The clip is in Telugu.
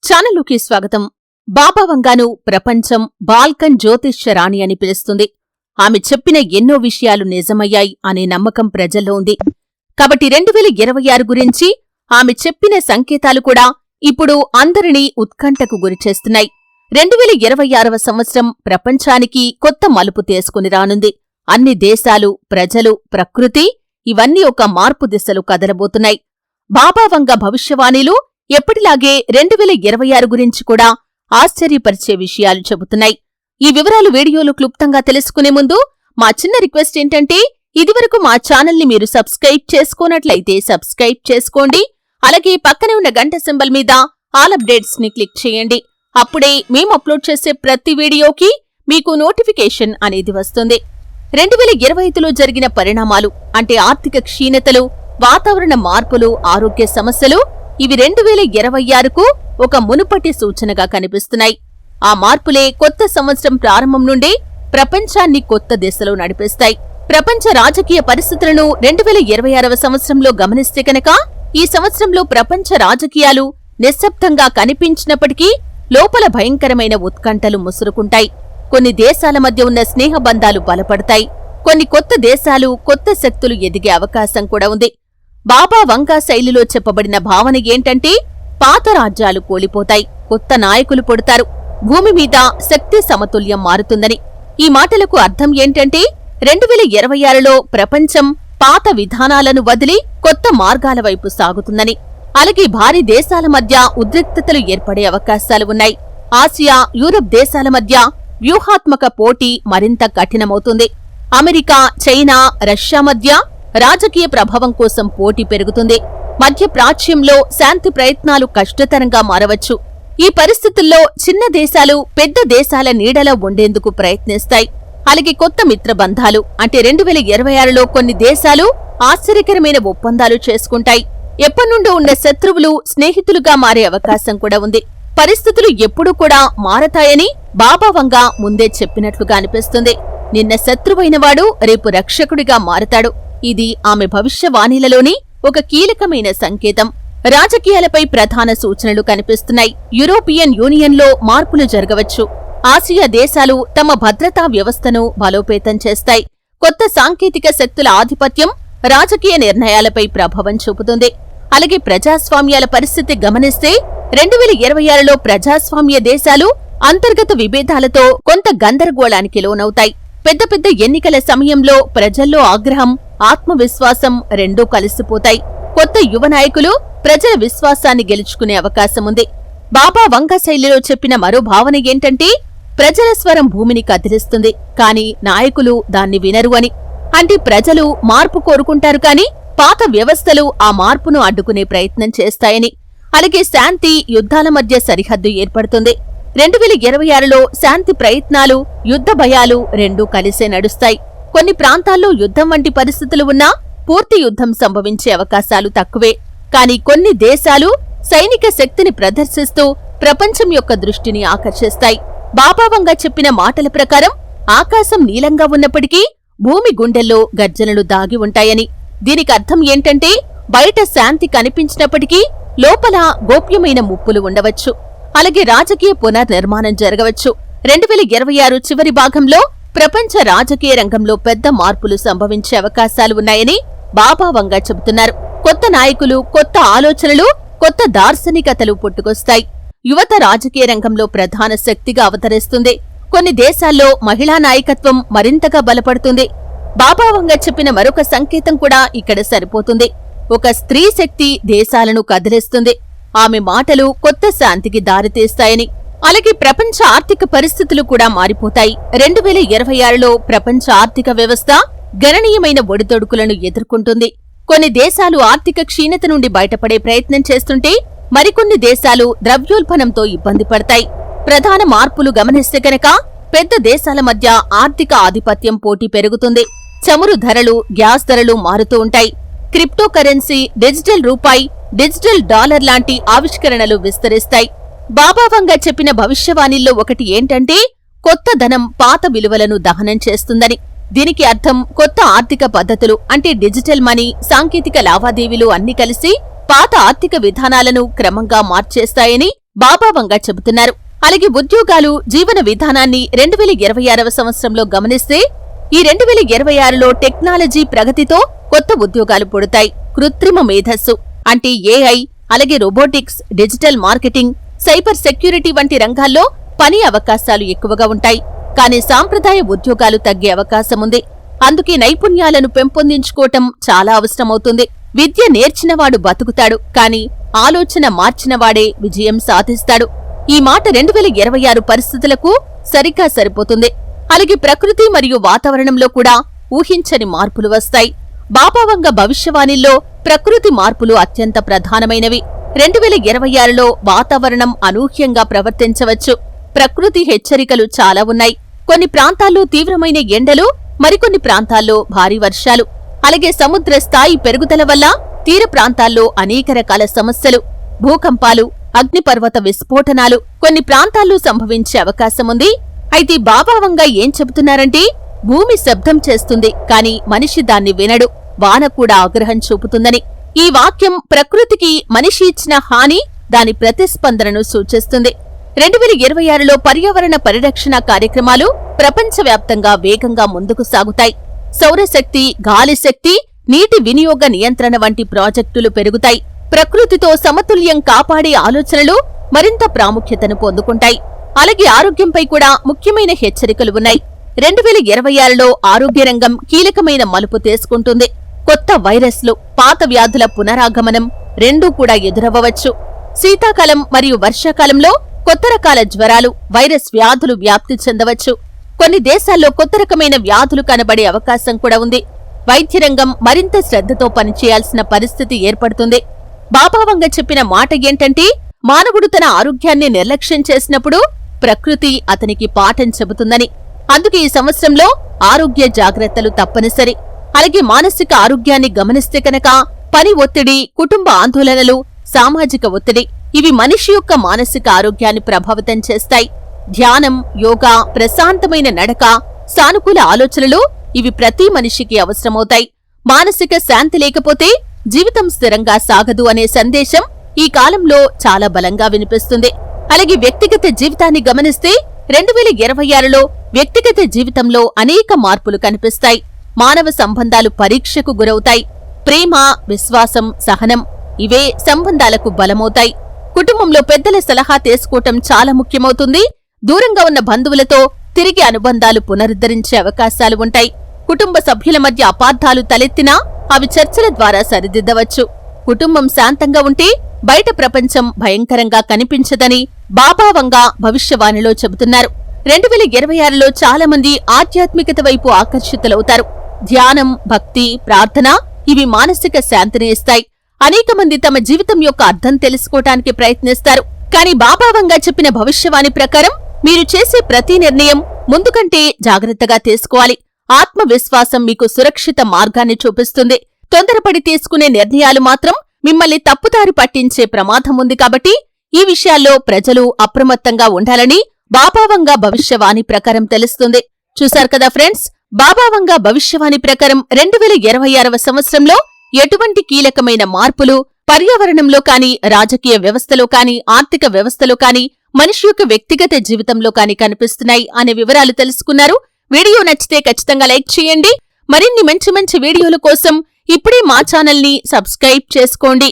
ఛానలుకి స్వాగతం. బాబా వంగాను ప్రపంచం బాల్కన్ జ్యోతిష్య రాణి అని పిలుస్తుంది. ఆమె చెప్పిన ఎన్నో విషయాలు నిజమయ్యాయి అనే నమ్మకం ప్రజల్లో ఉంది. కాబట్టి 2026 గురించి ఆమె చెప్పిన సంకేతాలు కూడా ఇప్పుడు అందరినీ ఉత్కంఠకు గురిచేస్తున్నాయి. 2026వ సంవత్సరం ప్రపంచానికి కొత్త మలుపు తీసుకుని రానుంది. అన్ని దేశాలు, ప్రజలు, ప్రకృతి ఇవన్నీ ఒక మార్పు దిశలు కదలబోతున్నాయి. బాబా వంగ భవిష్యవాణిలు ఎప్పటిలాగే 2026 గురించి కూడా ఆశ్చర్యపరిచే విషయాలు చెబుతున్నాయి. ఈ వివరాలు వీడియోలో క్లుప్తంగా తెలుసుకునే ముందు మా చిన్న రిక్వెస్ట్ ఏంటంటే, ఇదివరకు మా ఛానల్ని మీరు సబ్స్క్రైబ్ చేసుకోనట్లయితే సబ్స్క్రైబ్ చేసుకోండి. అలాగే పక్కనే ఉన్న గంట సింబల్ మీద ఆల్ అప్డేట్స్ ని క్లిక్ చేయండి. అప్పుడే మేము అప్లోడ్ చేసే ప్రతి వీడియోకి మీకు నోటిఫికేషన్ అనేది వస్తుంది. 2025లో జరిగిన పరిణామాలు అంటే ఆర్థిక క్షీణతలు, వాతావరణ మార్పులు, ఆరోగ్య సమస్యలు ఇవి 2026కు ఒక మునుపటి సూచనగా కనిపిస్తున్నాయి. ఆ మార్పులే కొత్త సంవత్సరం ప్రారంభం నుండే ప్రపంచాన్ని కొత్త దిశలో నడిపిస్తాయి. ప్రపంచ రాజకీయ పరిస్థితులను 2026వ సంవత్సరంలో గమనిస్తే కనుక, ఈ సంవత్సరంలో ప్రపంచ రాజకీయాలు నిశ్శబ్దంగా కనిపించినప్పటికీ లోపల భయంకరమైన ఉత్కంఠలు ముసురుకుంటాయి. కొన్ని దేశాల మధ్య ఉన్న స్నేహబంధాలు బలపడతాయి. కొన్ని కొత్త దేశాలు, కొత్త శక్తులు ఎదిగే అవకాశం కూడా ఉంది. బాబా వంగా శైలిలో చెప్పబడిన భావన ఏంటంటే, పాత రాజ్యాలు కూలిపోతాయి, కొత్త నాయకులు పుడతారు, భూమి మీద శక్తి సమతుల్యం మారుతుందని. ఈ మాటలకు అర్థం ఏంటంటే, 2026లో ప్రపంచం పాత విధానాలను వదిలి కొత్త మార్గాల వైపు సాగుతుందని. అలాగే భారీ దేశాల మధ్య ఉద్రిక్తతలు ఏర్పడే అవకాశాలు ఉన్నాయి. ఆసియా, యూరప్ దేశాల మధ్య వ్యూహాత్మక పోటీ మరింత కఠినమవుతుంది. అమెరికా, చైనా, రష్యా మధ్య రాజకీయ ప్రభావం కోసం పోటీ పెరుగుతుంది. మధ్య ప్రాచ్యంలో శాంతి ప్రయత్నాలు కష్టతరంగా మారవచ్చు. ఈ పరిస్థితుల్లో చిన్న దేశాలు పెద్ద దేశాల నీడలో ఉండేందుకు ప్రయత్నిస్తాయి. అలాగే కొత్త మిత్రబంధాలు అంటే 2026లో కొన్ని దేశాలు ఆశ్చర్యకరమైన ఒప్పందాలు చేసుకుంటాయి. ఎప్పటినుండో ఉన్న శత్రువులు స్నేహితులుగా మారే అవకాశం కూడా ఉంది. పరిస్థితులు ఎప్పుడూ కూడా మారతాయని బాబా వంగా ముందే చెప్పినట్లుగా అనిపిస్తుంది. నిన్న శత్రువైనవాడు రేపు రక్షకుడిగా మారతాడు. ఇది ఆమె భవిష్యవాణిలలోని ఒక కీలకమైన సంకేతం. రాజకీయాలపై ప్రధాన సూచనలు కనిపిస్తున్నాయి. యూరోపియన్ యూనియన్లో మార్పులు జరగవచ్చు. ఆసియా దేశాలు తమ భద్రతా వ్యవస్థను బలోపేతం చేస్తాయి. కొత్త సాంకేతిక శక్తుల ఆధిపత్యం రాజకీయ నిర్ణయాలపై ప్రభావం చూపుతుంది. అలాగే ప్రజాస్వామ్యాల పరిస్థితి గమనిస్తే 2026లో ప్రజాస్వామ్య దేశాలు అంతర్గత విభేదాలతో కొంత గందరగోళానికి లోనవుతాయి. పెద్ద పెద్ద ఎన్నికల సమయంలో ప్రజల్లో ఆగ్రహం, ఆత్మవిశ్వాసం రెండూ కలిసిపోతాయి. కొత్త యువ నాయకులు ప్రజల విశ్వాసాన్ని గెలుచుకునే అవకాశముంది. బాబా వంగ శైలిలో చెప్పిన మరో భావన ఏంటంటే, ప్రజల స్వరం భూమిని కదిలిస్తుంది, కాని నాయకులు దాన్ని వినరు అని. అంటే ప్రజలు మార్పు కోరుకుంటారు కాని పాత వ్యవస్థలు ఆ మార్పును అడ్డుకునే ప్రయత్నం చేస్తాయని. అలాగే శాంతి, యుద్ధాల మధ్య సరిహద్దు ఏర్పడుతుంది. 2026లో శాంతి ప్రయత్నాలు, యుద్ధ భయాలు రెండూ కలిసే నడుస్తాయి. కొన్ని ప్రాంతాల్లో యుద్ధం వంటి పరిస్థితులు ఉన్నా పూర్తి యుద్ధం సంభవించే అవకాశాలు తక్కువే. కాని కొన్ని దేశాలు సైనిక శక్తిని ప్రదర్శిస్తూ ప్రపంచం యొక్క దృష్టిని ఆకర్షిస్తాయి. బాబా వంగా చెప్పిన మాటల ప్రకారం ఆకాశం నీలంగా ఉన్నప్పటికీ భూమి గుండెల్లో గర్జనలు దాగి ఉంటాయని. దీనికి అర్థం ఏంటంటే, బయట శాంతి కనిపించినప్పటికీ లోపల గోప్యమైన ముప్పులు ఉండవచ్చు. అలాగే రాజకీయ పునర్నిర్మాణం జరగవచ్చు. 2026 చివరి భాగంలో ప్రపంచ రాజకీయ రంగంలో పెద్ద మార్పులు సంభవించే అవకాశాలు ఉన్నాయని బాబా వంగా చెబుతున్నారు. కొత్త నాయకులు, కొత్త ఆలోచనలు, కొత్త దార్శనికతలు పుట్టుకొస్తాయి. యువత రాజకీయ రంగంలో ప్రధాన శక్తిగా అవతరిస్తుంది. కొన్ని దేశాల్లో మహిళా నాయకత్వం మరింతగా బలపడుతుంది. బాబా వంగా చెప్పిన మరొక సంకేతం కూడా ఇక్కడ సరిపోతుంది. ఒక స్త్రీ శక్తి దేశాలను కదిలిస్తుంది. ఆమె మాటలు కొత్త శాంతికి దారితీస్తాయని. అలాగే ప్రపంచ ఆర్థిక పరిస్థితులు కూడా మారిపోతాయి. 2026లో ప్రపంచ ఆర్థిక వ్యవస్థ గణనీయమైన ఒడిదొడుకులను ఎదుర్కొంటుంది. కొన్ని దేశాలు ఆర్థిక క్షీణత నుండి బయటపడే ప్రయత్నం చేస్తుంటే, మరికొన్ని దేశాలు ద్రవ్యోల్బణంతో ఇబ్బంది పడతాయి. ప్రధాన మార్పులు గమనిస్తే కనుక, పెద్ద దేశాల మధ్య ఆర్థిక ఆధిపత్యం పోటీ పెరుగుతుంది. చమురు ధరలు, గ్యాస్ ధరలు మారుతూ ఉంటాయి. క్రిప్టో కరెన్సీ, డిజిటల్ రూపాయి, డిజిటల్ డాలర్ లాంటి ఆవిష్కరణలు విస్తరిస్తాయి. బాబా వంగా చెప్పిన భవిష్యవాణిల్లో ఒకటి ఏంటంటే, కొత్త ధనం పాత విలువలను దహనం చేస్తుందని. దీనికి అర్థం కొత్త ఆర్థిక పద్ధతులు అంటే డిజిటల్ మనీ, సాంకేతిక లావాదేవీలు అన్ని కలిసి పాత ఆర్థిక విధానాలను క్రమంగా మార్చేస్తాయని బాబా వంగా చెబుతున్నారు. అలాగే ఉద్యోగాలు, జీవన విధానాన్ని 2026వ సంవత్సరంలో గమనిస్తే ఈ 2026లో టెక్నాలజీ ప్రగతితో కొత్త ఉద్యోగాలు పుడతాయి. కృత్రిమ మేధస్సు అంటే ఏఐ, అలాగే robotics, digital marketing, cyber security వంటి రంగాల్లో పని అవకాశాలు ఎక్కువగా ఉంటాయి. కానీ సాంప్రదాయ ఉద్యోగాలు తగ్గే అవకాశముంది. అందుకే నైపుణ్యాలను పెంపొందించుకోవటం చాలా అవసరమవుతుంది. విద్య నేర్చినవాడు బతుకుతాడు, కాని ఆలోచన మార్చినవాడే విజయం సాధిస్తాడు. ఈ మాట 2026 పరిస్థితులకు సరిగ్గా సరిపోతుంది. అలాగే ప్రకృతి మరియు వాతావరణంలో కూడా ఊహించని మార్పులు వస్తాయి. బాబా వంగ భవిష్యవాణిలో ప్రకృతి మార్పులు అత్యంత ప్రధానమైనవి. 2026లో వాతావరణం అనూహ్యంగా ప్రవర్తించవచ్చు. ప్రకృతి హెచ్చరికలు చాలా ఉన్నాయి. కొన్ని ప్రాంతాల్లో తీవ్రమైన ఎండలు, మరికొన్ని ప్రాంతాల్లో భారీ వర్షాలు, అలాగే సముద్ర స్థాయి పెరుగుదల వల్ల తీర ప్రాంతాల్లో అనేక రకాల సమస్యలు, భూకంపాలు, అగ్నిపర్వత విస్ఫోటనాలు కొన్ని ప్రాంతాల్లో సంభవించే అవకాశముంది. అయితే బాబా వంగా ఏం చెబుతున్నారంటే, భూమి శబ్దం చేస్తుంది, కాని మనిషి దాన్ని వినడు. వాన కూడా ఆగ్రహం చూపుతుందని. ఈ వాక్యం ప్రకృతికి మనిషి ఇచ్చిన హాని, దాని ప్రతిస్పందనను సూచిస్తుంది. 2026లో పర్యావరణ పరిరక్షణ కార్యక్రమాలు ప్రపంచవ్యాప్తంగా వేగంగా ముందుకు సాగుతాయి. సౌరశక్తి, గాలి శక్తి, నీటి వినియోగ నియంత్రణ వంటి ప్రాజెక్టులు పెరుగుతాయి. ప్రకృతితో సమతుల్యం కాపాడే ఆలోచనలు మరింత ప్రాముఖ్యతను పొందుకుంటాయి. అలాగే ఆరోగ్యంపై కూడా ముఖ్యమైన హెచ్చరికలు ఉన్నాయి. 2026లో ఆరోగ్య రంగం కీలకమైన మలుపు తీసుకుంటుంది. కొత్త వైరస్లు, పాత వ్యాధుల పునరాగమనం రెండూ కూడా ఎదురవ్వవచ్చు. శీతాకాలం మరియు వర్షాకాలంలో కొత్త రకాల జ్వరాలు, వైరస్ వ్యాధులు వ్యాప్తి చెందవచ్చు. కొన్ని దేశాల్లో కొత్త రకమైన వ్యాధులు కనబడే అవకాశం కూడా ఉంది. వైద్యరంగం మరింత శ్రద్ధతో పనిచేయాల్సిన పరిస్థితి ఏర్పడుతుంది. బాబా వంగ చెప్పిన మాట ఏంటంటే, మానవుడు తన ఆరోగ్యాన్ని నిర్లక్ష్యం చేసినప్పుడు ప్రకృతి అతనికి పాఠం చెబుతుందని. అందుకే ఈ సంవత్సరంలో ఆరోగ్య జాగ్రత్తలు తప్పనిసరి. అలాగే మానసిక ఆరోగ్యాన్ని గమనిస్తే కనుక పని ఒత్తిడి, కుటుంబ ఆందోళనలు, సామాజిక ఒత్తిడి ఇవి మనిషి యొక్క మానసిక ఆరోగ్యాన్ని ప్రభావితం చేస్తాయి. ధ్యానం, యోగా, ప్రశాంతమైన నడక, సానుకూల ఆలోచనలు ఇవి ప్రతి మనిషికి అవసరమవుతాయి. మానసిక శాంతి లేకపోతే జీవితం స్థిరంగా సాగదు అనే సందేశం ఈ కాలంలో చాలా బలంగా వినిపిస్తుంది. అలాగే వ్యక్తిగత జీవితాన్ని గమనిస్తే 2026లో వ్యక్తిగత జీవితంలో అనేక మార్పులు కనిపిస్తాయి. మానవ సంబంధాలు పరీక్షకు గురవుతాయి. ప్రేమ, విశ్వాసం, సహనం ఇవే సంబంధాలకు బలమవుతాయి. కుటుంబంలో పెద్దల సలహా తీసుకోవటం చాలా ముఖ్యమవుతుంది. దూరంగా ఉన్న బంధువులతో తిరిగి అనుబంధాలు పునరుద్ధరించే అవకాశాలు ఉంటాయి. కుటుంబ సభ్యుల మధ్య అపార్థాలు తలెత్తినా అవి చర్చల ద్వారా సరిదిద్దవచ్చు. కుటుంబం శాంతంగా ఉంటే బయట ప్రపంచం భయంకరంగా కనిపించదని బాబా వంగా భవిష్యవాణిలో చెబుతున్నారు. 2026లో చాలా మంది ఆధ్యాత్మికత వైపు ఆకర్షితులవుతారు. ధ్యానం, భక్తి, ప్రార్థన ఇవి మానసిక శాంతిని ఇస్తాయి. అనేక మంది తమ జీవితం యొక్క అర్థం తెలుసుకోవటానికి ప్రయత్నిస్తారు. కానీ బాబా వంగా చెప్పిన భవిష్యవాణి ప్రకారం మీరు చేసే ప్రతి నిర్ణయం ముందు కంటే జాగ్రత్తగా తీసుకోవాలి. ఆత్మవిశ్వాసం మీకు సురక్షిత మార్గాన్ని చూపిస్తుంది. తొందరపడి తీసుకునే నిర్ణయాలు మాత్రం మిమ్మల్ని తప్పుదారి పట్టించే ప్రమాదం ఉంది. కాబట్టి ఈ విషయాల్లో ప్రజలు అప్రమత్తంగా ఉండాలని బాబా వంగా భవిష్యవాణి ప్రకారం తెలుస్తుంది. చూశారు కదా ఫ్రెండ్స్, బాబా వంగా భవిష్యవాణి ప్రకారం 2026వ సంవత్సరంలో ఎటువంటి కీలకమైన మార్పులు పర్యావరణంలో కాని, రాజకీయ వ్యవస్థలో కాని, ఆర్థిక వ్యవస్థలో కాని, మనిషి యొక్క వ్యక్తిగత జీవితంలో కాని కనిపిస్తున్నాయి అనే వివరాలు తెలుసుకున్నారు. వీడియో నచ్చితే ఖచ్చితంగా లైక్ చేయండి. మరిన్ని మంచి మంచి వీడియోల కోసం ఇప్పుడే మా ఛానల్ని సబ్స్క్రైబ్ చేసుకోండి.